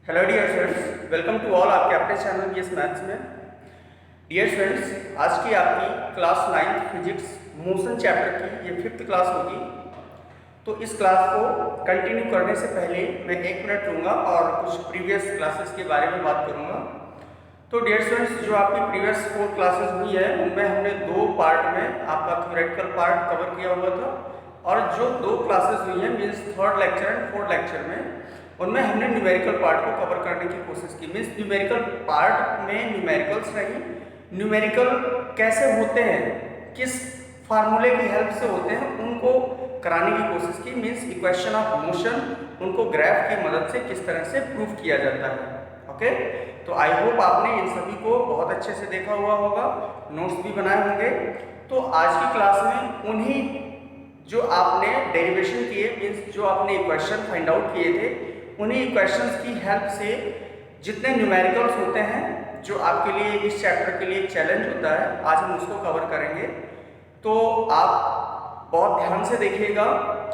Hello dear friends, welcome to all आपके अपने channel BS maths में। डियर फ्रेंड्स, आज की आपकी क्लास 9 फिजिक्स मोशन चैप्टर की ये 5th क्लास होगी। तो इस क्लास को कंटिन्यू करने से पहले मैं 1 मिनट लूँगा और कुछ प्रीवियस क्लासेस के बारे में बात करूँगा। तो डियर फ्रेंड्स, जो आपकी प्रीवियस 4 क्लासेस हुई है उनमें हमने 2 पार्ट में आपका थ्योरेटिकल पार्ट कवर किया हुआ था, और जो 2 क्लासेस हुई हैं means 3rd lecture and 4th lecture में उनमें हमने न्यूमेरिकल पार्ट को कवर करने की कोशिश की। मीन्स न्यूमेरिकल पार्ट में न्यूमेरिकल्स नहीं, न्यूमेरिकल कैसे होते हैं, किस फार्मूले की हेल्प से होते हैं, उनको कराने की कोशिश की। मीन्स इक्वेशन ऑफ मोशन, उनको ग्राफ की मदद से किस तरह से प्रूव किया जाता है। ओके, तो आई होप आपने इन सभी को बहुत अच्छे से देखा हुआ होगा, नोट्स भी बनाए होंगे। तो आज की क्लास में उन्हीं जो आपने डेरिवेशन किए, मीन्स जो आपने इक्वेशन फाइंड आउट किए थे, उन्हीं इक्वेशंस की हेल्प से जितने न्यूमेरिकल्स होते हैं जो आपके लिए इस चैप्टर के लिए एक चैलेंज होता है, आज हम उसको कवर करेंगे। तो आप बहुत ध्यान से देखिएगा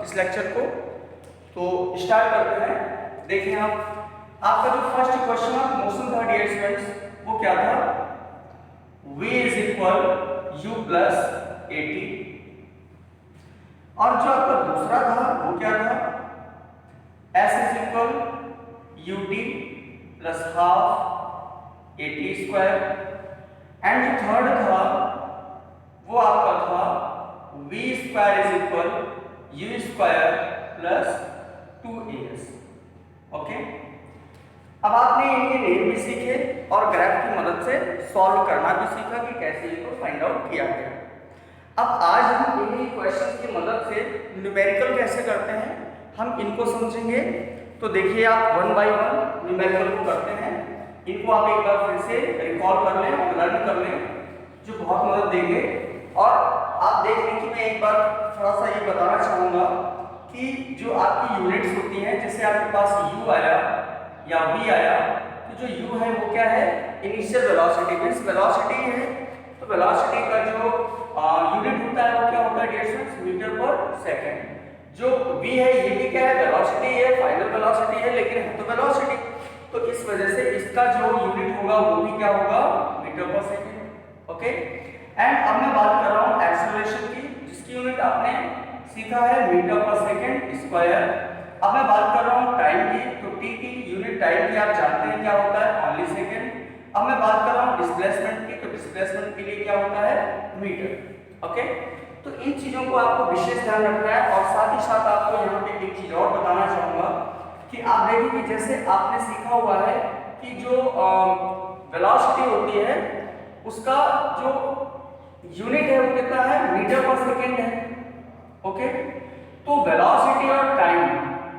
इस लेक्चर को। तो स्टार्ट करते हैं। देखिए आपका जो फर्स्ट इक्वेशन ऑफ मोशन था डियर स्टूडेंट्स, वो क्या था? v is equal u plus eighty. और जो आपका दूसरा था वो क्या था? s is equal U T plus half A T square. And जो थर्ड था वो आपका था v square is equal you square plus 2as। Okay, अब आपने इनके नेम भी सीखे और ग्राफ की मदद से सॉल्व करना भी सीखा कि कैसे इनको फाइंड आउट किया गया। अब आज हम इन्हीं क्वेश्चंस की मदद से न्यूमेरिकल कैसे करते हैं हम इनको समझेंगे। तो देखिए, आप 1 बाय 1 न्यूमेरिकल को करते हैं। इनको आप एक बार फिर से रिकॉल कर लें, लर्न कर लें, जो बहुत मदद देंगे। और आप देख लें कि मैं एक बार थोड़ा सा ये बताना चाहूँगा कि जो आपकी यूनिट्स होती हैं, जैसे आपके पास u आया या v आया, तो जो u है वो क्या है? इनिशियल वेलोसिटी, मींस वेलोसिटी है। तो वेलोसिटी का जो यूनिट होता है वो क्या होता है dear students? Metre per second. जो v है ये भी क्या है? वेलोसिटी है, फाइनल वेलोसिटी है, लेकिन है तो वेलोसिटी। तो इस वजह से इसका जो यूनिट होगा वो भी क्या होगा? Metre per second. Okay, and अब मैं बात कर रहा हूँ एक्सेलरेशन की, जिसकी यूनिट आपने सीखा है मीटर पर सेकंड स्क्वायर। अब मैं बात कर रहा हूँ टाइम की, तो t की यूनिट टाइम की आप जानते हैं क्या होता है? Only second. अब मैं बात कर रहा हूँ डिस्प्लेसमेंट की, तो डिस्प्लेसमेंट के लिए क्या होता है? मीटर। ओके, तो इन चीजों को आपको विशेष ध्यान रखना है। और साथ ही साथ आपको यहाँ पे एक चीज और बताना चाहूंगा कि आप देखिए कि जैसे आपने सीखा हुआ है कि जो वेलोसिटी होती है उसका जो यूनिट है वो कितना है? मीटर पर सेकेंड है। ओके, तो वेलोसिटी और टाइम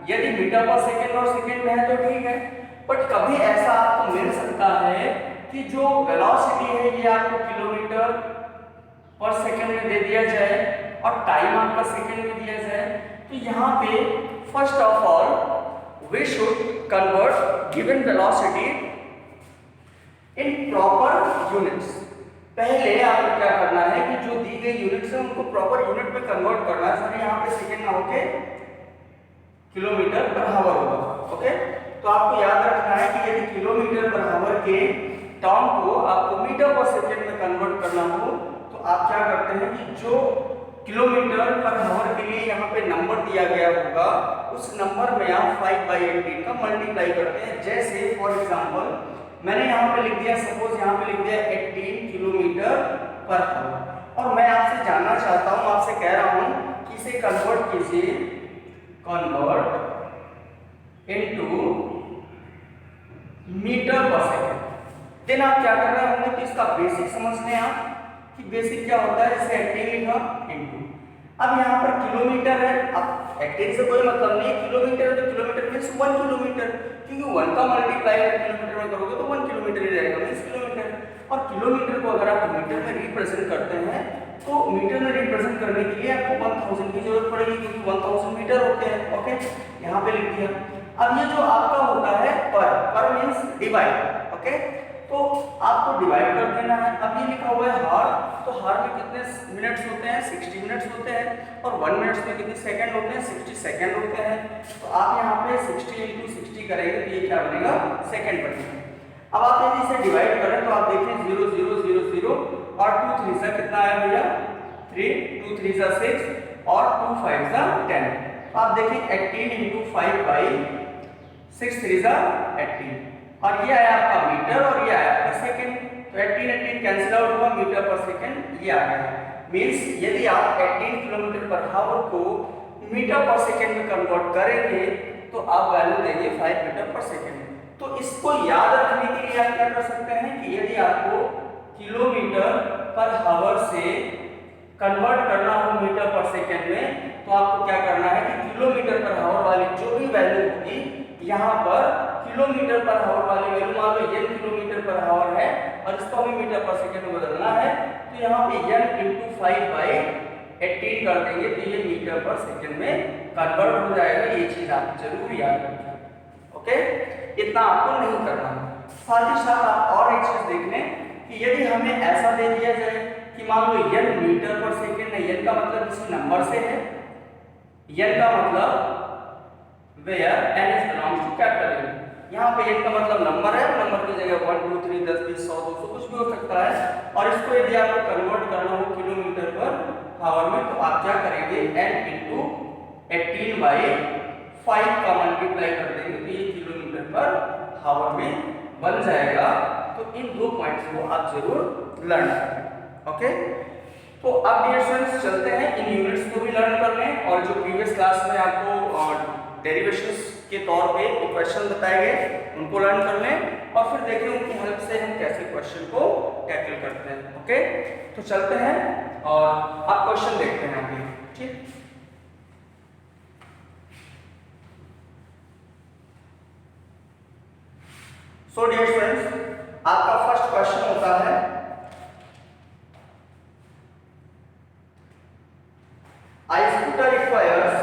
यदि मीटर पर सेकेंड और सेकेंड में है तो ठीक है, बट कभी ऐसा आपको मिल सकता है कि जो वेलोसिटी है ये आपको किलोमीटर पर सेकेंड में दे दिया जाए और टाइम आपका सेकेंड में दिया जाए। तो यहाँ पे first of all we should convert given velocity in proper units. पहले आपको क्या करना है कि जो दी गई यूनिट्स है उनको प्रॉपर यूनिट में कन्वर्ट करना है। सर यहाँ पे सेकेंड ना होके किलोमीटर पर आवर होगा। ओके, तो आपको याद रखना है कि यदि किलोमीटर पर आवर के टर्म को आपको मीटर पर सेकेंड में कन्वर्ट करना हो तो आप क्या करते हैं कि जो किलोमीटर पर आवर के लिए यहाँ पे नंबर दिया गया होगा उस नंबर में आप 5/18 का मल्टीप्लाई करते हैं। जैसे फॉर एग्जांपल मैंने यहाँ पे लिख दिया, सपोज यहाँ पे लिख दिया 18 किलोमीटर पर आवर, और मैं आपसे जानना चाहता हूँ, आपसे कह रहा हूँ कि इसे कन्वर्ट कीजिए, convert into metre per second. Then आप क्या कर रहे होंगे? तो इसका बेसिक समझ लें आप कि बेसिक क्या होता है। जैसे 18 लिखा इनटू, अब यहाँ पर किलोमीटर है, अब 18 से कोई मतलब नहीं, किलोमीटर है तो किलोमीटर मींस 1 किलोमीटर, क्योंकि 1 का मल्टीप्लाई किलोमीटर में करोगे तो 1 किलोमीटर ही रहेगा, मींस किलोमीटर। और किलोमीटर को अगर आप मीटर में रिप्रेजेंट करते हैं तो मीटर में रिप्रेजेंट करने के लिए आपको 1000 की जरूरत पड़ेगी, क्योंकि 1000 मीटर होते हैं। ओके, यहाँ पे लिख दिया। अब ये जो आपका होता है पर मींस डिवाइड। ओके, तो आपको डिवाइड कर देना है। अब ये लिखा हुआ है हार, तो हार में कितने मिनट्स होते हैं, 60 मिनट्स होते हैं, और 1 मिनट्स में कितने सेकंड होते हैं, 60 सेकंड होते हैं। तो आप यहाँ पे 60 × 60 करेंगे तो ये क्या बनेगा, सेकंड बनेगा। अब आप यदि इसे डिवाइड करें तो आप देखें 0 0 0 0 और 2 3 से कितना आया भैया, 3, 2 3 से 6 और 2 5 से 10। तो आप देखें 18 × 5/6 3 से 18, और ये आया आपका मीटर और ये आया आपका सेकंड। तो 18 18 कैंसिल आउट हुआ, मीटर पर सेकंड ये आ गया। मींस यदि आप 18 km/h को मीटर पर सेकंड में कन्वर्ट करेंगे तो आप वैल्यू देंगे 5 मीटर पर सेकंड। तो इसको याद रखने के लिए आप क्या कर सकते हैं कि यदि आपको km/h से कन्वर्ट करना हो मीटर पर सेकंड में, तो आपको क्या करना है कि km/h वाली जो भी वैल्यू होगी यहाँ पर km/h वाली वैल्यू मान लो n km/h है और इसको हमें मीटर पर सेकंड में बदलना है, तो यहाँ पे n × 5/18 कर देंगे तो ये मीटर पर सेकंड में कन्वर्ट हो जाएगा। ये चीज आप जरूर याद रखें। ओके, इतना आपको नहीं करना। साथ ही साथ आप और एक चीज देख लें कि यदि हमें ऐसा दे दिया जाए कि मान लो n मीटर पर सेकंड है, n का मतलब किसी नंबर से है, n का मतलब where n is belongs to capital N। यहाँ पे n का मतलब नंबर है, नंबर की जगह 1 2 3 10 20 100 200 कुछ भी हो सकता है, और इसको यदि आपको कन्वर्ट करना हो km/h में तो आप क्या करेंगे, n × 18/5 का मल्टीप्लाई कर देंगे तो ये km/h में बन जाएगा। तो इन दो पॉइंट्स को आप जरूर लर्न करें। ओके, तो अब डियर स्टूडेंट्स चलते हैं इन यूनिट्स को भी लर्न कर लें, और जो प्रीवियस क्लास में आपको डेरिवेशंस के तौर पे इक्वेशन बताए गए उनको लर्न कर लें, और फिर देखें उनकी हेल्प से हम कैसे क्वेश्चन को टैकल करते हैं। ओके, तो चलते हैं और आप क्वेश्चन देखते हैं आगे। ठीक, सो डियर स्टूडेंट्स, आपका फर्स्ट क्वेश्चन होता है A scooter requires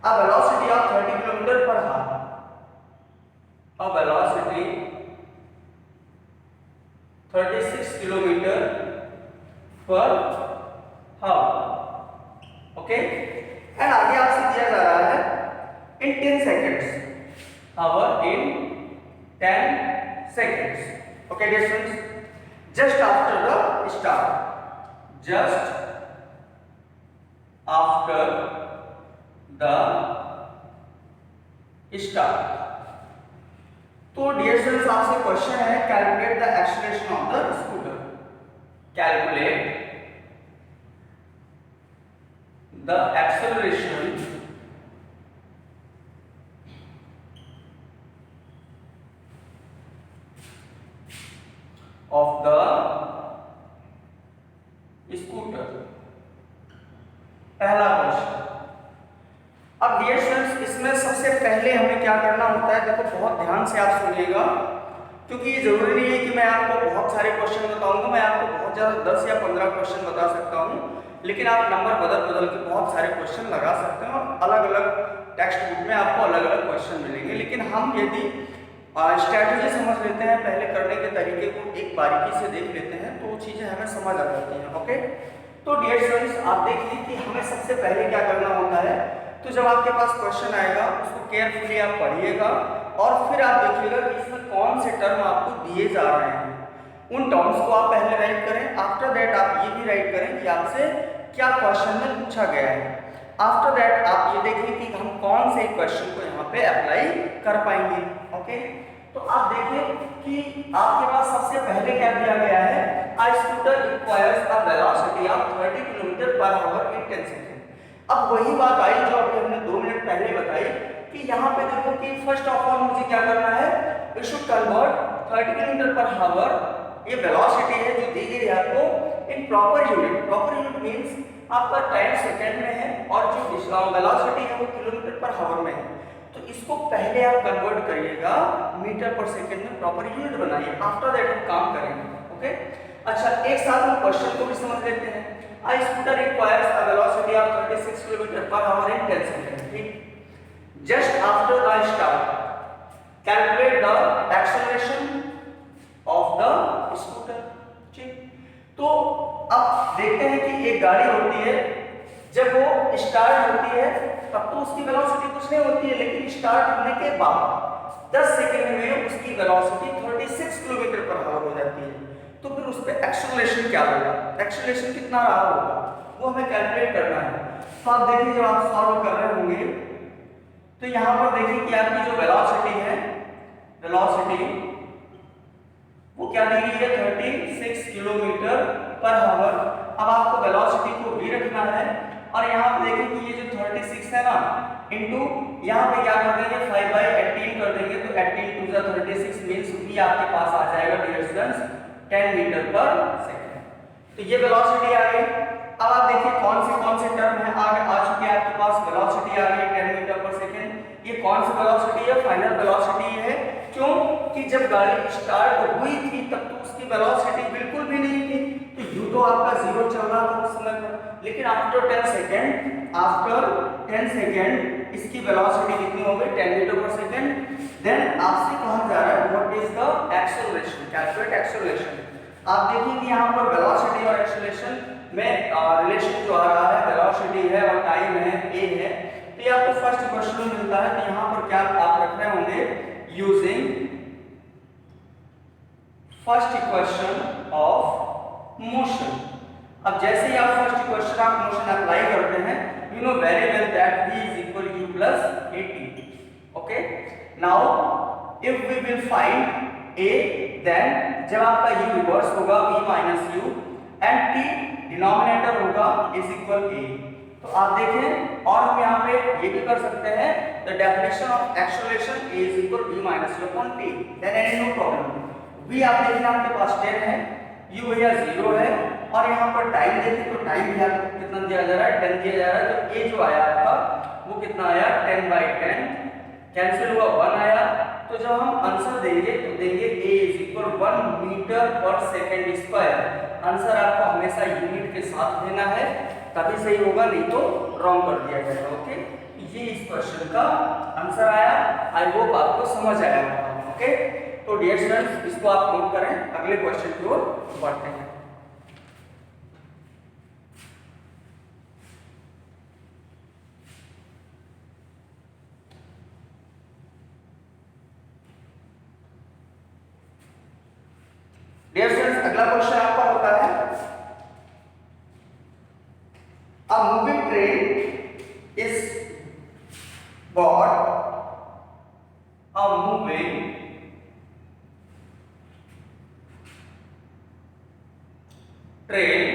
a velocity of 30 km/h. A velocity 36 km/h। Okay, and आगे आपसे दिया जा रहा है in 10 seconds, hour in 10 seconds। Okay dear students, just after the start, just after the start. तो डियर स्टूडेंट्स आपसे क्वेश्चन है calculate the acceleration of the scooter. Calculate the acceleration of the scooter. पहला question. अब dear students इसमें सबसे पहले हमें क्या करना होता है, देखो बहुत ध्यान से आप सुनिएगा, क्योंकि ये जरूरी नहीं है कि मैं आपको बहुत सारे क्वेश्चन बताऊंगा। मैं आपको बहुत ज़्यादा 10 या 15 क्वेश्चन बता सकता हूँ, लेकिन आप नंबर बदल बदल के बहुत सारे क्वेश्चन लगा सकते हैं और अलग अलग टेक्स्ट बुक में आपको अलग अलग क्वेश्चन मिलेंगे। लेकिन हम यदि स्ट्रैटेजी समझ लेते हैं, पहले करने के तरीके को एक बारीकी से देख लेते हैं, तो वो चीज़ें हमें समझ आ जाती हैं। ओके, तो डियर स्टूडेंट्स आप देखिए कि हमें सबसे पहले क्या करना होता है। तो जब आपके पास क्वेश्चन आएगा उसको केयरफुली आप पढ़िएगा और फिर आप देखिएगा कि इसमें कौन से टर्म आपको दिए जा रहे हैं, उन टर्म्स को आप पहले राइट करें। आफ्टर दैट आप ये भी राइट करें कि आपसे क्या क्वेश्चन में पूछा गया है। आफ्टर दैट आप ये देखिए कि हम कौन से क्वेश्चन को यहाँ पे अप्लाई कर पाएंगे। ओके, तो आप देखिए कि आपके पास सबसे पहले क्या दिया गया है, a scooter requires a velocity of 30 km/h in 10 seconds। अब वही बात आई जो अभी हमने 2 मिनट पहले बताई कि यहाँ पे देखो कि फर्स्ट ऑफ ऑल मुझे क्या करना है, वी शुड कन्वर्ट 30 km/h, ये वेलोसिटी है जो दी गई है आपको, in proper unit. Proper unit means आपका टाइम सेकंड में है और जो वेलोसिटी है वो km/h में है। तो इसको पहले आप कन्वर्ट करिएगा मीटर पर सेकंड में, प्रॉपर यूनिट बनाइए, आफ्टर दैट हम काम करेंगे। ओके, अच्छा एक साथ हम क्वेश्चन को भी समझ लेते हैं। A scooter requires a velocity of 36 km/h in 10 seconds. ठीक, just after the start, calculate the acceleration of the scooter. ठीक, तो अब देखते हैं कि एक गाड़ी होती है, जब वो स्टार्ट होती है तब तो उसकी वेलोसिटी कुछ नहीं होती है, लेकिन स्टार्ट होने के बाद 10 सेकंड में उसकी वेलोसिटी 36 km/h हो जाती है। तो फिर उस पे एक्सेलरेशन क्या होगा, एक्सेलरेशन कितना रहा होगा वो हमें कैलकुलेट करना है। तो आप देखिए जब आप सॉल्व कर रहे होंगे तो यहाँ पर देखिए कि आपकी जो वेलोसिटी है, वेलोसिटी वो क्या दी गई है 36 km/h। अब आपको वेलोसिटी को भी रखना है और यहाँ पे देखिए कि ये जो 36 है ना इनटू यहाँ पे क्या कर देंगे 5/18 कर देंगे, तो 18 टू द 36 मींस भी आपके पास आ जाएगा डिस्टेंस 10 मीटर पर सेकंड। तो ये वेलोसिटी आ गई। अब आप देखिए कौन से टर्म है आगे आ चुके हैं आपके पास, वेलोसिटी आ गई 10 मीटर पर सेकंड। ये कौन सी वेलोसिटी है, फाइनल वेलोसिटी है। क्यों कि जब गाड़ी स्टार्ट हुई थी तब तो उसकी वेलोसिटी बिल्कुल भी नहीं थी, तो यू तो आपका जीरो चल रहा था उस समय पर, लेकिन आफ्टर 10 सेकंड इसकी वेलोसिटी कितनी हो गई 10 मीटर पर सेकंड। देन आपसे कहा जा रहा है what is the acceleration, calculate acceleration. आप देखिए कि यहाँ पर वेलोसिटी और एक्सेलरेशन में रिलेशन जो आ रहा है, वेलोसिटी है और टाइम है a है, तो ये आपको फर्स्ट क्वेश्चन में मिलता है। तो यहाँ पर क्या आप रख रहे होंगे using first equation of motion. अब जैसे ही आप first equation of motion apply करते हैं, you know very well that v is equal u plus at. Okay, now if we will find a, then जब आपका u रिवर्स होगा v minus u एंड t डिनोमिनेटर होगा is equal a। तो आप देखें और हम यहाँ पे ये भी कर सकते हैं the definition of acceleration a is equal v minus u upon t, then any no problem. v आप देखना आपके पास 10 है, u भैया 0 है और यहाँ पर टाइम देखें तो टाइम भी आपको कितना दिया जा रहा है 10 दिया जा रहा है। तो a जो आया आपका वो कितना आया 10/10, कैंसिल हुआ 1 आया। तो जब हम आंसर देंगे तो देंगे a is equal 1 metre per second square. Answer आपको हमेशा यूनिट के साथ देना है तभी सही होगा, नहीं तो रॉन्ग कर दिया जाएगा। ओके, ये इस क्वेश्चन का आंसर आया। आई होप आपको समझ आया होगा। ओके, तो डियर स्टूडेंट्स इसको आप नोट करें, अगले क्वेश्चन की ओर बढ़ते हैं। डियर स्टूडेंट्स अगला क्वेश्चन आपका होता है a moving train is bought, a moving train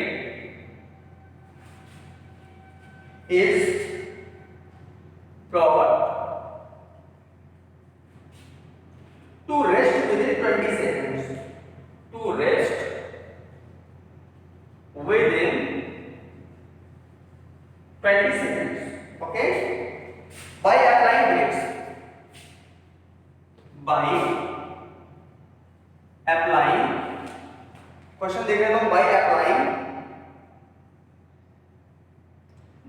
is brought to rest within 20 seconds, to rest within 20 seconds. Okay, by applying brakes, by applying, question देख रहे हो, by applying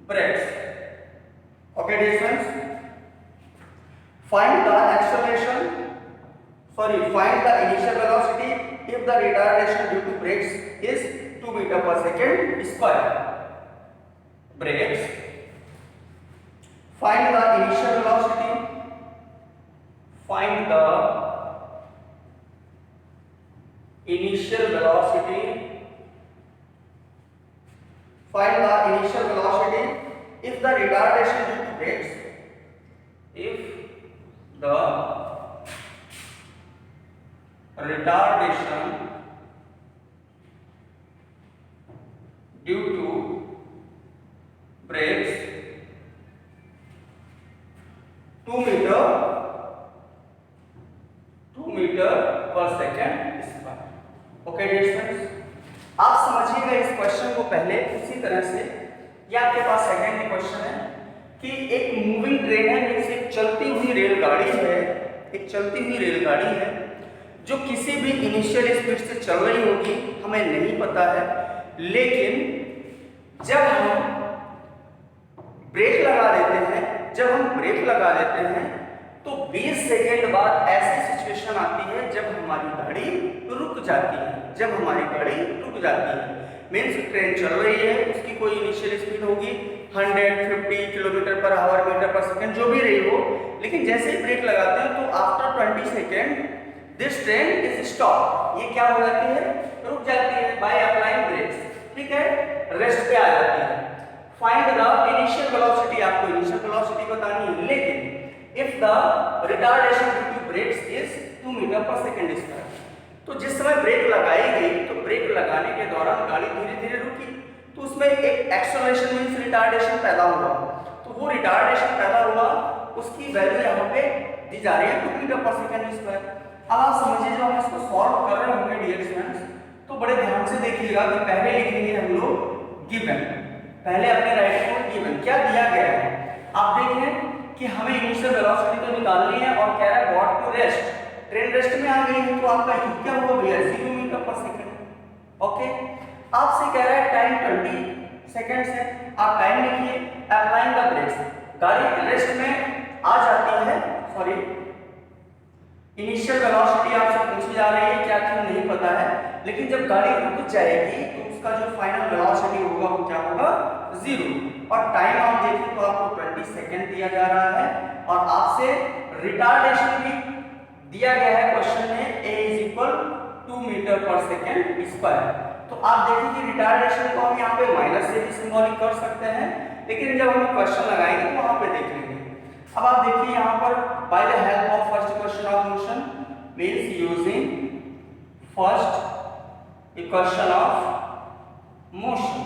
brakes. Okay dear friends, find the acceleration, find the initial velocity if the retardation due to brakes is 2 meter per second square. Brakes, find the initial velocity, find the initial velocity, find the initial velocity if the retardation due to brakes, if the retardation due to brakes 2 meter per second square. Okay dear students, आप समझिएगा इस question को पहले उसी तरह से। ये आपके पास सेकंड क्वेश्चन है। कि एक मूविंग ट्रेन है, मीन्स एक चलती हुई रेलगाड़ी है, एक चलती हुई रेलगाड़ी है जो किसी भी इनिशियल स्पीड से चल रही होगी, हमें नहीं पता है, लेकिन जब हम ब्रेक लगा देते हैं, जब हम ब्रेक लगा देते हैं तो 20 सेकेंड बाद ऐसी सिचुएशन आती है जब हमारी गाड़ी रुक जाती है, जब हमारी गाड़ी रुक जाती है। मीन्स ट्रेन चल रही है, उसकी कोई इनिशियल स्पीड होगी 150 kilometre per our, metre per second, जो भी रही हो, लेकिन जैसे ही ब्रेक लगाते हैं तो after 20 second this train is stop. ये क्या हो जाती है? रुक जाती है बाय अप्लाइंग ब्रेक्स, ठीक है, रेस्ट पे आ जाती है। फाइंड द इनिशियल वेलोसिटी, आपको इनिशियल वेलोसिटी बतानी है, लेकिन if the retardation due to brakes is 2 metre per second square, तो जिस समय ब्रेक लगाई गई तो ब्रेक लगाने के दौरान गाड़ी धीरे धीरे रुकी, तो उसमें एक एक्सेलरेशन मींस रिटार्डेशन पैदा हुआ, तो वो रिटार्डेशन पैदा हुआ, उसकी वैल्यू यहाँ पे दी जा रही है 2 मीटर पर सेकेंड स्क्वायर। अब आप समझिए जब हम इसको सॉल्व कर रहे होंगे डियर स्टूडेंट्स, तो बड़े ध्यान से देखिएगा कि पहले लिखेंगे हम लोग गिवन, पहले अपने राइटिंग में गिवन क्या दिया गया है। आप देखें कि हमें इनिशियल वेलोसिटी तो निकालनी है और कह रहा है got to rest, train rest में आ गई है, तो आपका यू क्या होगा भैया? 0 मीटर पर सेकेंड। ओके, आपसे कह रहा है टाइम 20 सेकेंड्स है, आप टाइम लिखिए, अप्लाइंग द ब्रेक्स, गाड़ी रेस्ट में आ जाती है, सॉरी इनिशियल वेलोसिटी आपसे पूछी जा रही है, क्या क्यों नहीं पता है, लेकिन जब गाड़ी रुक जाएगी तो उसका जो फाइनल वेलोसिटी होगा वो क्या होगा? 0। और टाइम आप देखें तो आपको 20 सेकेंड दिया जा रहा है, और आपसे रिटार्डेशन भी दिया गया है क्वेश्चन में, a = 2 metre per second square. तो आप देखिए कि रिटार्डेशन को हम यहाँ पे माइनस से भी सिंबॉलिक कर सकते हैं, लेकिन जब हम क्वेश्चन लगाएंगे तो वहां पे देख लेंगे। अब आप देखिए यहाँ पर by the help of first equation of motion means using first equation of motion,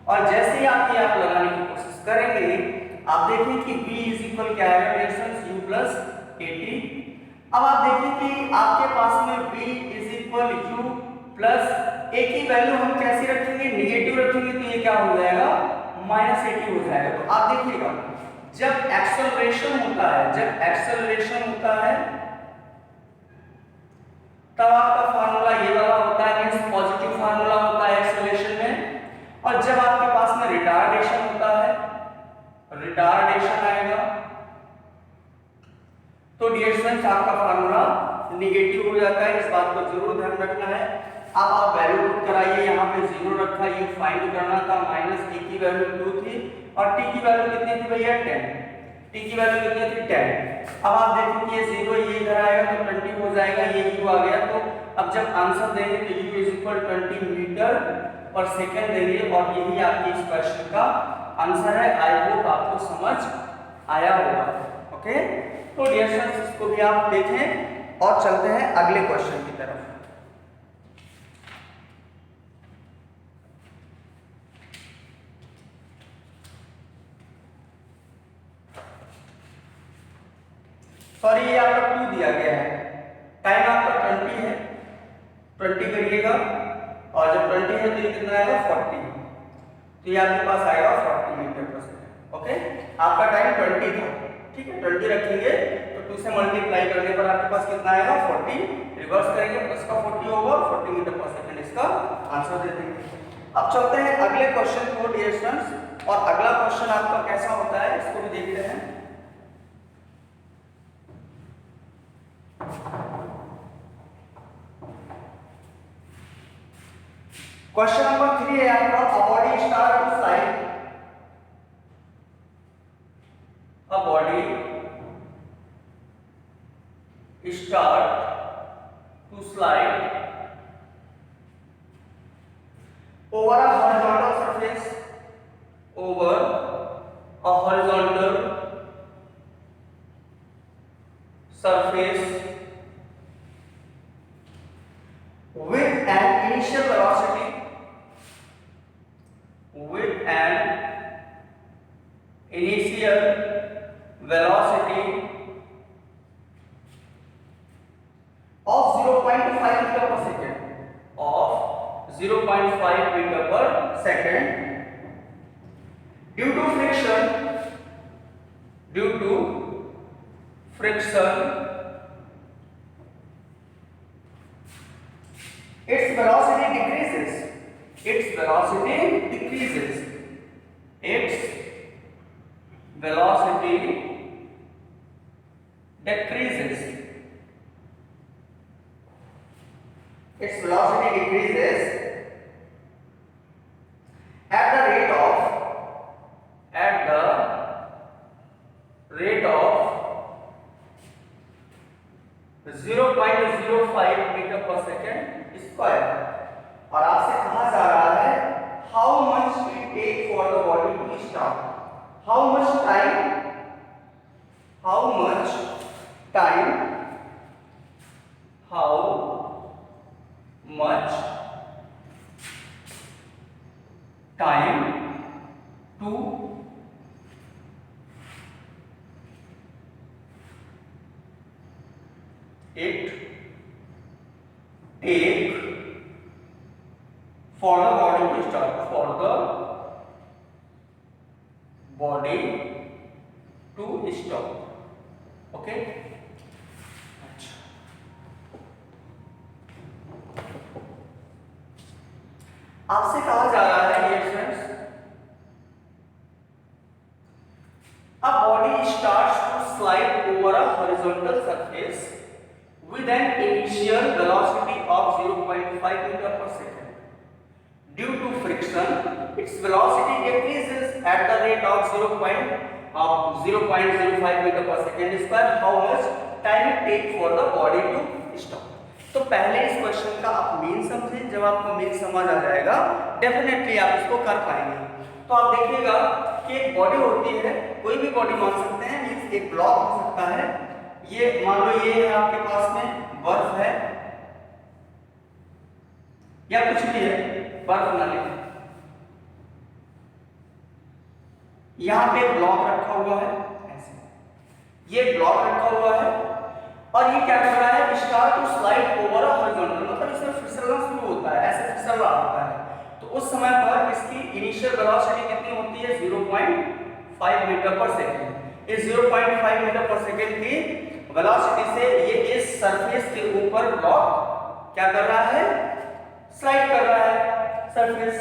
और जैसे ही आप ये लगाने की कोशिश करेंगे आप देखिए कि v क्या है डिस्टेंस u + 80। अब आप देखिए कि आपके पास में v u + a की वैल्यू हम कैसे रखेंगे? नेगेटिव रखेंगे, तो ये क्या हो जाएगा? -80 हो जाएगा। तो आप देखिएगा जब एक्सेलरेशन होता है, जब एक्सेलरेशन होता है तब आपका फार्मूला ये वाला होता है, मींस पॉजिटिव फार्मूला होता है एक्सेलरेशन में, और जब आपके पास में रिटार्डेशन होता है, रिटार्डेशन आएगा तो डियर स्टूडेंट्स आपका फार्मूला नेगेटिव हो जाता है। इस बात को जरूर ध्यान रखना है। अब आप वैल्यू पुट कराइए, यहाँ पे 0 रखा, ये फाइंड करना था, -a की वैल्यू 2 थी और t की वैल्यू कितनी थी भैया? 10। t की वैल्यू कितनी थी? 10। अब आप देखो कि ये 0 ये इधर आएगा तो 20 हो जाएगा, ये u आ गया, तो अब जब आंसर देंगे तो u = 20 मीटर पर सेकेंड देंगे, और यही आपकी इस क्वेश्चन का आंसर है। आई होप आपको समझ आया होगा। ओके, तो डियर स्टूडेंट्स इसको भी आप देखें और चलते हैं अगले क्वेश्चन की तरफ। सॉरी ये आपका 2 दिया गया है, टाइम आपका 20 है, 20 करिएगा, और जब 20 है तो ये कितना आएगा? 40, तो ये आपके पास आएगा 40 मीटर पर सेकेंड। ओके, आपका टाइम 20 था, ठीक है, 20 रखेंगे तो 2 से मल्टीप्लाई करने पर आपके पास कितना आएगा? 40, रिवर्स करेंगे प्लस का 40 होगा, 40 मीटर पर सेकेंड इसका आंसर दे देंगे। अब चलते हैं अगले क्वेश्चन को डियर स्टूडेंट्स, और अगला क्वेश्चन आपका कैसा होता है इसको भी देखते हैं। क्वेश्चन नंबर 3 है आपका, a body start to slide, a body start to slide over a horizontal surface, over a horizontal surface with an initial velocity of 0.5 meter per second, of 0.5 meter per second due to friction due to friction its velocity decreases. Its velocity decreases. Its velocity decreases. Its velocity decreases at the rate of 0.05 metre per second square. और आपसे कहा जा रहा है how much it take for the body to stop, how much time time to it take for the body to stop, for the body to stop. Okay, अच्छा, आपसे कहा जा रहा है dear friends, a body starts to slide over a horizontal surface with an initial velocity of 0.5 meter per second. Due to friction, its velocity decreases at the rate of 0.05 meter per second square. How much time it take for the body to stop? तो पहले इस question का आप mean समझें, जब आपको mean समझ आ जाएगा डेफिनेटली आप इसको कर पाएंगे। तो आप देखिएगा कि एक बॉडी होती है, कोई भी बॉडी मान सकते हैं, मीन्स एक ब्लॉक हो सकता है, ये मान लो ये है आपके पास में बर्फ है या कुछ भी है, बर्फ ना लें, यहां पे ब्लॉक रखा हुआ है ऐसे, ये ब्लॉक रखा हुआ है और ये क्या कर रहा है, start to slide over a horizontal, मतलब इसमें फिसलना शुरू होता है, ऐसे फिसल रहा होता है। तो उस समय पर इसकी इनिशियल वेलोसिटी कितनी होती है, 0.5 मीटर पर सेकेंड। इस 0.5 मीटर पर सेकेंड की वेलोसिटी से ये इस सरफेस के ऊपर ब्लॉक क्या कर रहा है, स्लाइड कर रहा है surface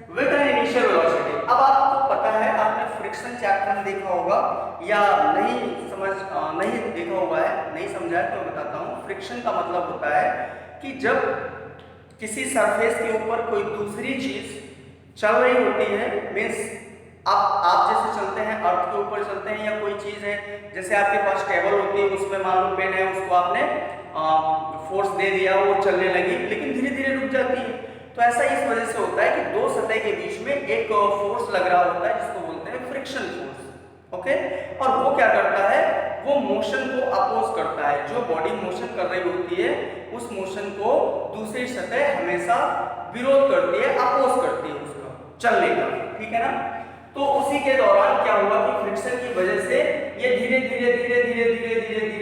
with an initial velocity. अब आपको पता है, आपने फ्रिक्शन चैप्टर में देखा होगा या नहीं देखा हुआ है, नहीं समझा है तो मैं बताता हूँ। फ्रिक्शन का मतलब होता है कि जब किसी सरफेस के ऊपर कोई दूसरी चीज चल रही होती है, मीन्स आप जैसे चलते हैं, अर्थ के ऊपर चलते हैं या कोई चीज है, जैसे आपके पास टेबल होती है, उसमें मान लो पेन है, उसको आपने फोर्स दे दिया, वो चलने लगी लेकिन धीरे धीरे रुक जाती है। तो ऐसा इस वजह से होता है कि दो सतह के बीच में एक फोर्स लग रहा होता है जिसको बोलते हैं फ्रिक्शन फोर्स। ओके, और वो क्या करता है, वो मोशन को अपोज करता है, जो बॉडी मोशन कर रही होती है उस मोशन को दूसरी सतह हमेशा विरोध करती है, अपोज करती है उसका चलने का, ठीक है ना। तो उसी के दौरान क्या हुआ कि फ्रिक्शन की वजह से ये धीरे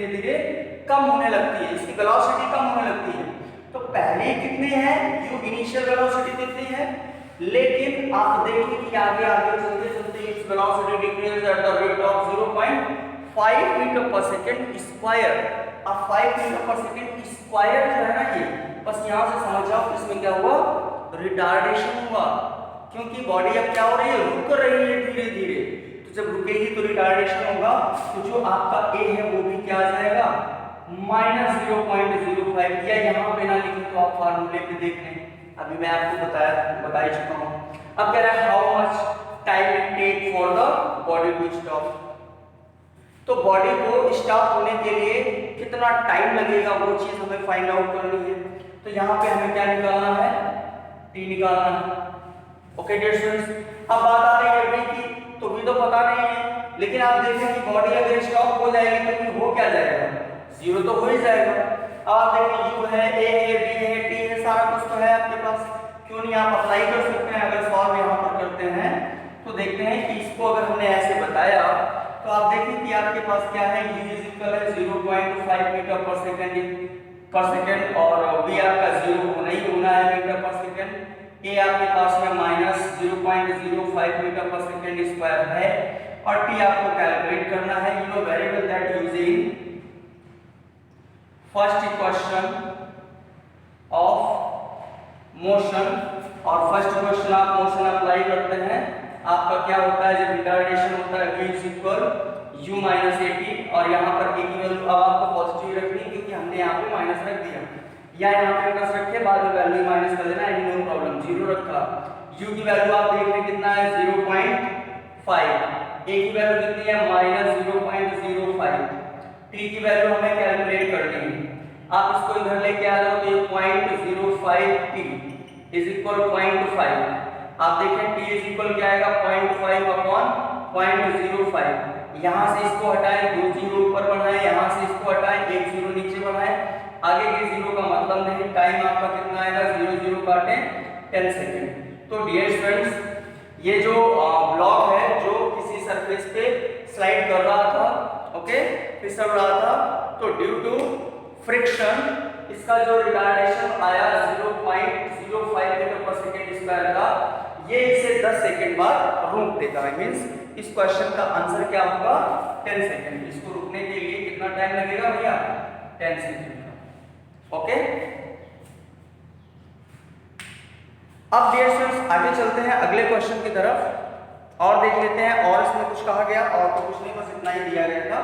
धीरे कम होने लगती है, इसकी वेलोसिटी कम होने लगती है। तो पहले कितनी है, जो इनिशियल वेलोसिटी कितनी है, लेकिन आप देखिए कि आगे चलते its velocity decrease at the rate of 0.5 metre per second square. अब 5 मीटर पर सेकंड स्क्वायर जो है ना, ये बस यहां से समझ जाओ इसमें क्या हुआ, रिटार्डेशन हुआ, क्योंकि बॉडी अब क्या हो रही है, रुक रही है धीरे धीरे। तो जब रुकेगी तो रिटार्डेशन होगा, तो जो आपका ए है वो भी क्या आ जाएगा, -0.05, या यहाँ पे ना लिखे तो आप फार्मूले पे देख लें, अभी मैं आपको बता ही चुका हूँ। अब कह रहा है how much time it take for the body to stop. तो बॉडी को स्टॉप होने के लिए कितना टाइम लगेगा वो चीज हमें फाइंड आउट करनी है। तो यहाँ पे हमें क्या निकालना है, टी निकालना है। ओके डियर स्टूडेंट्स, अब बात आ रही है वी की, तो वी तो पता नहीं है, लेकिन आप देखें कि बॉडी अगर स्टॉप हो जाएगी तो वी हो क्या जाएगा, जीरो तो हो ही जाएगा। अब आप देखिए यू है, ए है, बी है, टी है, सारा कुछ तो है आपके पास, क्यों नहीं आप अप्लाई कर सकते हैं। अगर सॉल्व यहाँ पर करते हैं तो देखते हैं कि इसको अगर हमने ऐसे बताया तो आप देखिए कि आपके पास क्या है, u इज इक्वल है 0.5 मीटर पर सेकेंड और v आपका 0 होना ही होना है मीटर पर सेकेंड। ए आपके पास में -0.05 मीटर पर सेकेंड स्क्वायर है और टी आपको कैलकुलेट करना है। You know very well that using first equation of motion, और फर्स्ट इक्वेशन आप मोशन अप्लाई करते हैं, आपका क्या होता है, जब रिटार्डेशन होता है v is equal u minus A T, और यहाँ पर a की वैल्यू अब आपको पॉजिटिव रखनी है क्योंकि हमने यहाँ पे माइनस रख दिया, या यहाँ पे प्लस रखे बाद में वैल्यू माइनस कर देना, एनी नो प्रॉब्लम। जीरो रखा, u की वैल्यू आप देख लें कितना है 0.5, a की वैल्यू कितनी है -0.05, t की वैल्यू हमें कैलकुलेट करनी है। आप इसको इधर लेके आ जाओ तो ये 0.05 t इज इक्वल 0.5, आप देखें t इज इक्वल क्या आएगा 0.5 अपॉन 0.05, यहाँ से इसको हटाएं, 2 जीरो ऊपर बढ़ाएं, यहाँ से इसको हटाएं, 1 जीरो नीचे बढ़ाएं, आगे के जीरो का मतलब नहीं, टाइम आपका कितना आएगा 0 0 काटे 10 सेकंड। तो डियर स्टूडेंट्स ये जो ब्लॉक है जो किसी सरफेस पे स्लाइड कर रहा था, ओके, फिसल रहा था, तो ड्यू टू फ्रिक्शन इसका जो रिटार्डेशन आया 0.05 मीटर पर सेकंड स्क्वायर का, ये इसे 10 सेकंड बाद रोक देता है। मींस इस क्वेश्चन का आंसर क्या होगा 10 सेकंड। इसको रुकने के लिए कितना टाइम लगेगा भैया 10 सेकंड का, ओके। अब डियर स्टूडेंट्स आगे चलते हैं अगले क्वेश्चन की तरफ और देख लेते हैं, और इसमें कुछ कहा गया और तो कुछ नहीं, बस इतना ही दिया गया था।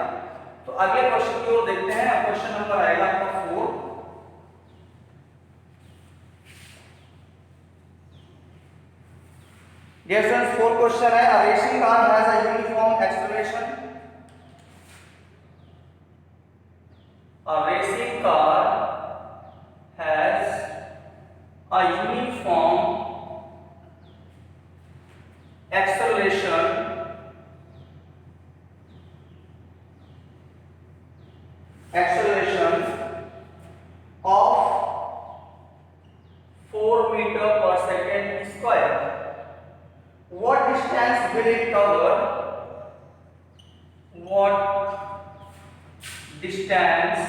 तो अगले क्वेश्चन की ओर देखते हैं। क्वेश्चन नंबर आएगा आपका 4। डियर स्टूडेंट्स 4 क्वेश्चन है, अ racing car has a uniform acceleration, a racing car has a uniform acceleration of 4 meter per second square. What distance will it cover? What distance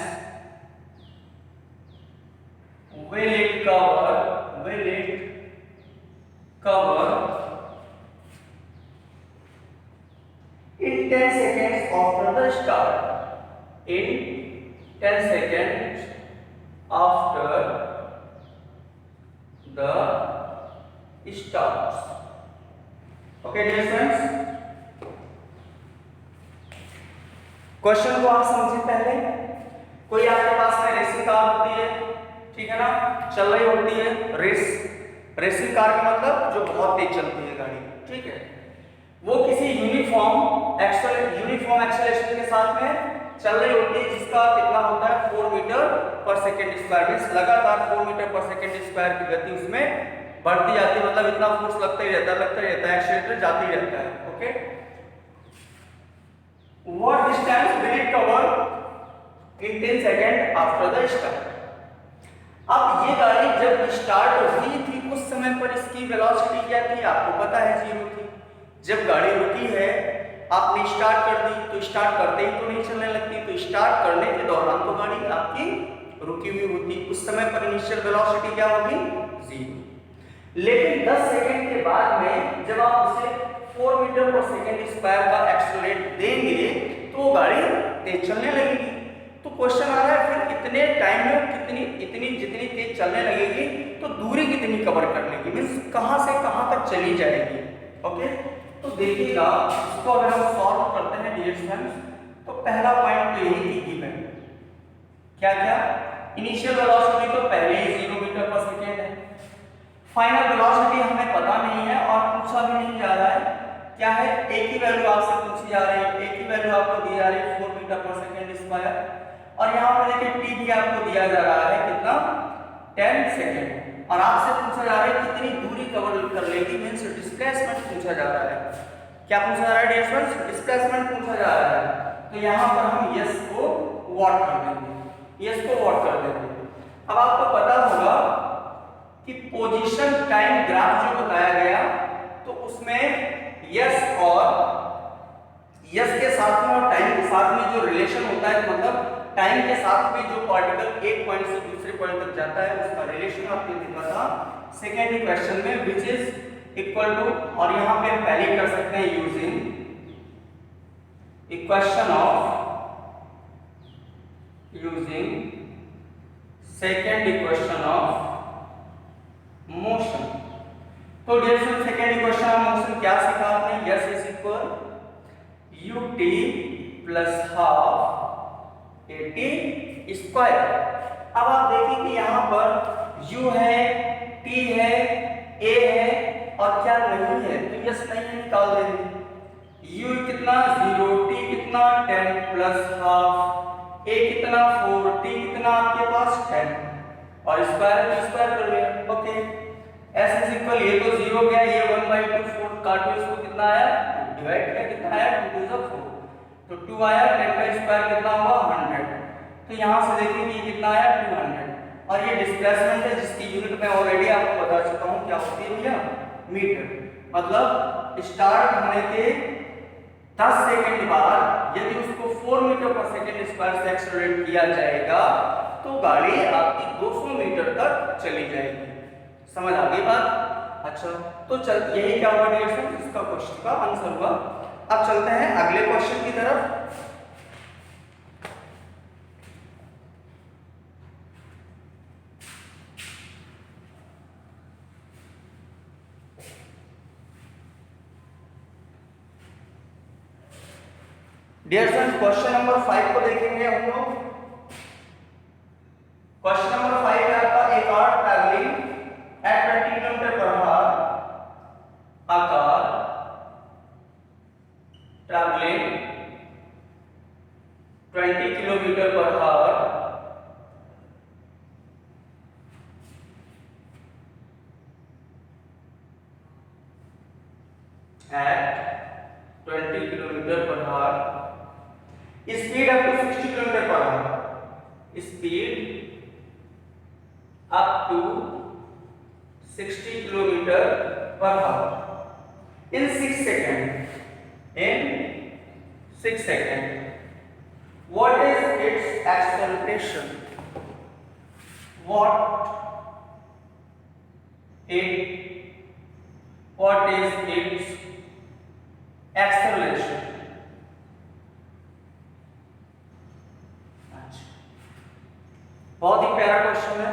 will it cover? Will it cover in 10 seconds after the start? In 10 seconds after the starts. Okay dear friends, question को आप समझिए। पहले कोई आपके पास में racing car होती है, ठीक है ना, चल रही होती है रेसिंग कार का मतलब जो बहुत तेज चलती है गाड़ी, ठीक है, वो किसी यूनिफॉर्म एक्सेलरेशन के साथ में चल रही होती है, जिसका कितना होता है 4 metre per second square, means लगातार 4 मीटर पर सेकेंड स्क्वायर की गति उसमें बढ़ती जाती है, मतलब इतना फोर्स लगता ही रहता है, एक्सेलरेटर जाती रहता है, okay. What distance will it cover in 10 second after the start? अब ये गाड़ी जब स्टार्ट हुई थी उस समय पर इसकी वेलोसिटी क्या थी, आपको पता है 0 थी। जब गाड़ी रुकी है, आपने स्टार्ट कर दी, तो स्टार्ट करते ही तो नहीं चलने लगती, तो स्टार्ट करने के दौरान तो गाड़ी आपकी रुकी हुई होती, उस समय पर इनिशियल वेलोसिटी क्या होगी 0। लेकिन 10 सेकंड के बाद में जब आप उसे 4 मीटर पर सेकंड स्क्वायर का एक्सेलरेट देंगे तो गाड़ी तेज चलने लगेगी। तो क्वेश्चन आ रहा है फिर इतने टाइम में जितनी तेज चलने लगेगी तो दूरी कितनी कवर कर लेगी, मींस कहां से कहां तक चली जाएगी, ओके। तो देखिएगा इसको अगर हम सॉल्व करते हैं डियर स्टूडेंट्स, तो पहला पॉइंट तो यही थी गिवन, क्या क्या, इनिशियल वेलोसिटी तो पहले ही 0 मीटर पर सेकेंड है, फाइनल वेलोसिटी हमें पता नहीं है और पूछा भी नहीं जा रहा है, क्या है, ए की वैल्यू आपसे पूछी जा रही है, ए की वैल्यू आपको दी जा रही है 4 मीटर पर सेकेंड स्क्वायर, और यहाँ पर देखिए टी भी आपको दिया जा रहा है कितना 10 सेकेंड, और आपसे पूछा जा रहा है कितनी दूरी कवर कर लेगी, मींस डिस्प्लेसमेंट पूछा जा रहा है। क्या पूछा जा रहा है डियर फ्रेंड्स, डिस्प्लेसमेंट पूछा जा रहा है। तो यहाँ पर हम यस को वॉट कर देंगे, यस को वॉट कर देंगे। अब आपको पता होगा कि पोजीशन टाइम ग्राफ जो बताया गया, तो उसमें यस और यस के साथ में और टाइम के साथ में जो रिलेशन होता है, मतलब टाइम के साथ में जो पार्टिकल एक पॉइंट से दूसरे पॉइंट तक जाता है उसका रिलेशन आपने देखा था सेकेंड क्वेश्चन में, विच इज इक्वल टू, और यहाँ पे हम पहले कर सकते हैं using equation of using second equation of motion. तो dear student, second equation of motion क्या सीखा आपने? S is equal ut plus half at square. अब आप देखिए कि यहाँ पर u है, t है, a है और क्या नहीं है, तो यस नहीं है निकाल देंगे। u कितना 0, t कितना 10 प्लस हाफ, a कितना 4, t कितना आपके पास 10 और स्क्वायर कर लिया। ओके, s इज इक्वल, ये तो 0 गया, ये 1/2 4 काटो, इसको कितना आया, डिवाइड किया, कितना आया 2 2 4, तो 2 आया, 10 का स्क्वायर कितना हुआ 100। तो यहाँ से देखिए कि कितना आया 200 और ये डिस्प्लेसमेंट है जिसकी यूनिट मैं ऑलरेडी आपको बता चुका हूँ क्या होती है भैया, मीटर। मतलब स्टार्ट होने के 10 सेकंड बाद यदि उसको 4 मीटर पर सेकंड स्क्वायर से एक्सेलरेट किया जाएगा तो गाड़ी आपकी 200 मीटर तक चली जाएगी। समझ आ गई बात? अच्छा, तो चल यही क्या हुआ डियर स्टूडेंट, इसका क्वेश्चन का आंसर हुआ। अब चलते हैं अगले क्वेश्चन की तरफ। डियर स्टूडेंट, क्वेश्चन नंबर 5 को देखेंगे हम लोग। क्वेश्चन नंबर 5 है आपका, एक car travelling at 20 kilometre per hour, a car traveling 20 kilometre per hour at 20 kilometre per hour, speed up to 60 kilometre per hour, speed up to 60 kilometre per hour in 6 seconds. In 6 seconds. What is its acceleration? What is its acceleration? बहुत ही प्यारा question है।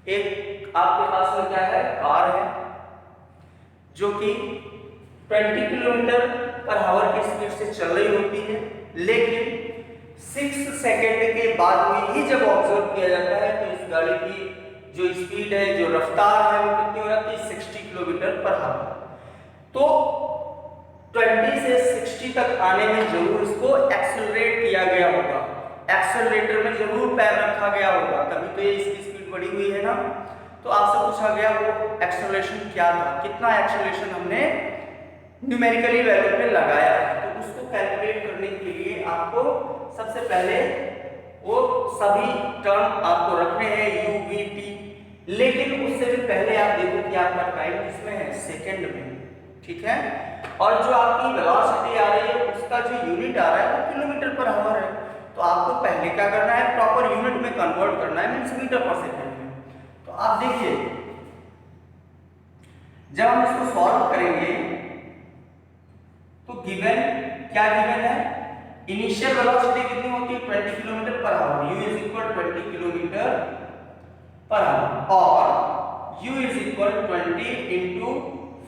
एक आपके पास में क्या है, car है जो कि 20 किलोमीटर पर आवर की स्पीड से चल रही होती है, लेकिन 6 सेकंड के बाद में ही जब ऑब्जर्व किया जाता है तो इस गाड़ी की जो स्पीड है, जो रफ्तार है, वो कितनी हो जाती है 60 किलोमीटर पर आवर। तो 20 से 60 तक आने में जरूर इसको एक्सेलरेट किया गया होगा, एक्सेलरेटर में जरूर पैर रखा गया होगा, तभी तो ये इसकी स्पीड बढ़ी हुई है ना। तो आपसे पूछा गया वो एक्सेलरेशन क्या था, कितना एक्सेलरेशन हमने न्यूमेरिकली वैल्यू पे लगाया, तो उसको कैलकुलेट करने के लिए आपको सबसे पहले वो सभी टर्म आपको रखने हैं u v t, लेकिन उससे भी पहले आप देखो कि आपका टाइम किसमें है, सेकंड में, ठीक है। और जो आपकी वेलोसिटी आ रही है उसका जो यूनिट आ रहा है वो किलोमीटर पर आवर है, तो आपको पहले क्या करना है, प्रॉपर यूनिट में कन्वर्ट करना है, मींस मीटर पर सेकंड में। तो आप देखिए जब हम इसको सॉल्व करेंगे तो गिवन क्या गिवन है, इनिशियल वेलोसिटी कितनी होती है 20 kilometre per hour, u is equal 20 kilometre per hour और u is equal 20 into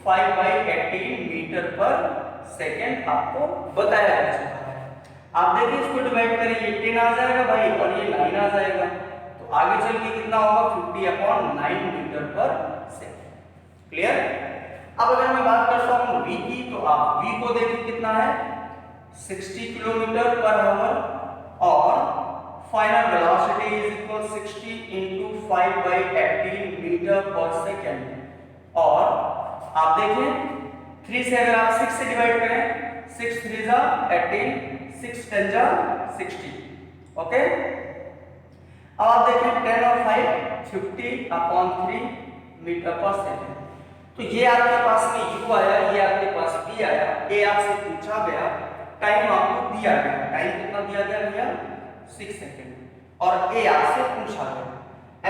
5/18 metre per second आपको बताया जा चुका है। आप देखिए इसको डिवाइड करें, ये 10 आ जाएगा भाई और ये 9 आ जाएगा, तो आगे चल के कितना होगा 50/9 मीटर पर सेकेंड। क्लियर? अब अगर मैं बात करता हूँ v की, तो आप v को देखिए कितना है 60 किलोमीटर पर आवर और final velocity is equal 60 into 5/18 metre per second. और आप देखें 3 से अगर आप 6 से डिवाइड करें, 6 3 जा 18, 6 10 जा 60, ओके। अब आप देखें 10 और 5 50/3 मीटर पर सेकेंड। तो ये आपके पास में u आया, ये आपके पास v आया, a आपसे पूछा गया, टाइम आपको दिया गया, टाइम कितना दिया गया भैया 6 सेकंड और a आपसे पूछा गया।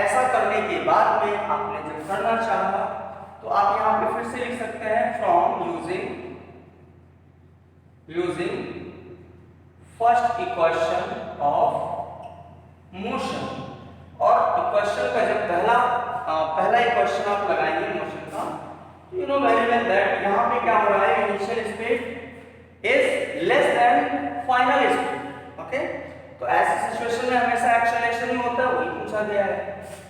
ऐसा करने के बाद में आपने जब करना चाहा तो आप यहाँ पे फिर से लिख सकते हैं from using first equation of motion। और इक्वेशन का जब पहला इक्वेशन आप लगाएंगे मोशन का, you know very well that यहाँ पे क्या हो रहा है, initial speed is less than final speed. Okay, तो ऐसी सिचुएशन में हमेशा एक्सेलरेशन ही होता है, वही पूछा गया है।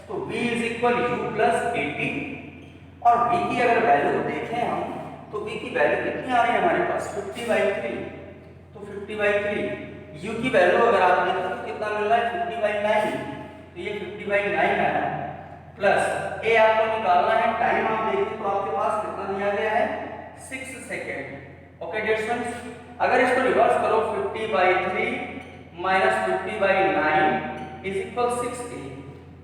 तो v is equal u plus at, और v की अगर वैल्यू देखें हम तो v की वैल्यू कितनी आ रही है हमारे पास 50/3। तो 50/3 u की वैल्यू अगर आप देखें तो कितना मिल रहा है 50/9, तो ये 50/9 है। प्लस a आपको निकालना है, टाइम आप देखें तो आपके पास कितना दिया गया है 6 सेकेंड। ओके डियर स्टूडेंट्स, अगर इसको रिवर्स करो 50/3 माइनस 50/9 इज इक्वल 6a।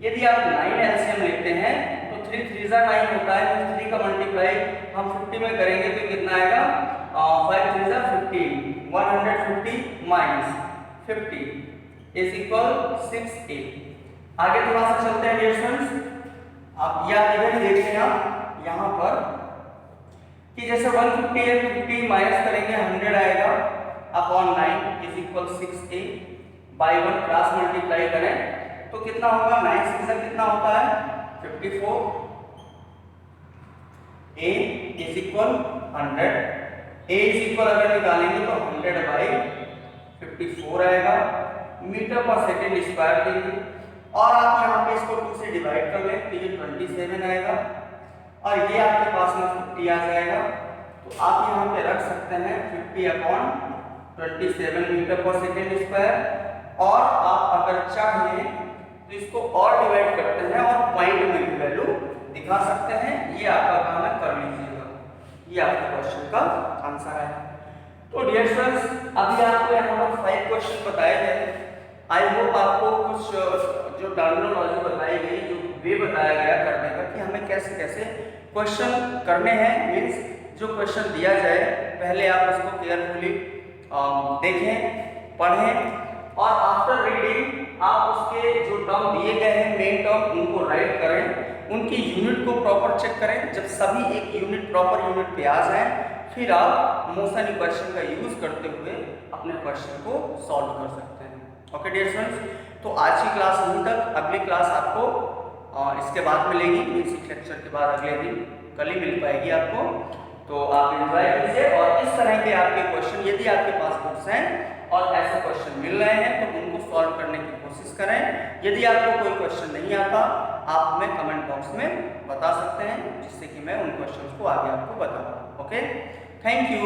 यदि आप 9 एलसीएम लेते हैं तो 3 3 9 होता है, 3 का मल्टीप्लाई हम 50 में करेंगे तो कितना आएगा 5 3 15, 150 माइनस 50 इज इक्वल 6a। आगे थोड़ा सा चलते हैं डियर स्टूडेंट्स, आप या इधर ही देखें आप यहाँ पर कि जैसे 150 है, 50 माइनस करेंगे 100 आएगा upon 9 is equal 6a। By 1 cross multiply करें तो कितना होगा, 9 6 कितना होता है 54। a is equal 100, a is equal अगर निकालेंगे तो 100/54 आएगा, मीटर पर सेकेंड स्क्वायर देंगे, और आप यहाँ पे इसको 2 से डिवाइड कर लें तो ये 27 आएगा, और ये आपके पास में 50 आ जाएगा। तो आप यहाँ पे रख सकते हैं 50/27 मीटर पर सेकेंड स्क्वायर, और आप अगर चाहें तो इसको और डिवाइड करते हैं और पॉइंट में भी वैल्यू दिखा सकते हैं। ये आपका काम है, कर लीजिएगा। ये आपके क्वेश्चन का आंसर है। तो डियर स्टूडेंट्स, अभी आपको यहाँ पर 5 क्वेश्चन बताए गए। आई होप आपको कुछ जो टर्मिनोलॉजी बताई गई, जो वे बताया गया करने का कि हमें कैसे कैसे क्वेश्चन करने हैं, मीन्स जो क्वेश्चन दिया जाए पहले आप उसको केयरफुली देखें, पढ़ें, और आफ्टर रीडिंग आप उसके जो टर्म दिए गए हैं मेन टर्म उनको राइट करें, उनकी यूनिट को प्रॉपर चेक करें। जब सभी एक यूनिट प्रॉपर यूनिट पे आ जाए फिर आप मोशन इक्वेशन का यूज करते हुए अपने क्वेश्चन को सॉल्व कर सकते हैं। ओके डियर स्टूडेंट्स, तो आज की क्लास यहीं तक। अगली क्लास आपको इसके बाद मिलेगी, बेसिक लेक्चर के बाद अगले दिन कल ही मिल पाएगी आपको। तो आप एंजॉय कीजिए, और इस तरह के आपके क्वेश्चन यदि आपके पास बुक्स हैं और ऐसे क्वेश्चन मिल रहे हैं तो उनको सॉल्व करने की कोशिश करें। यदि आपको कोई क्वेश्चन नहीं आता आप हमें कमेंट बॉक्स में बता सकते हैं, जिससे कि मैं उन क्वेश्चंस को आगे आपको बताऊँ। Okay, thank you.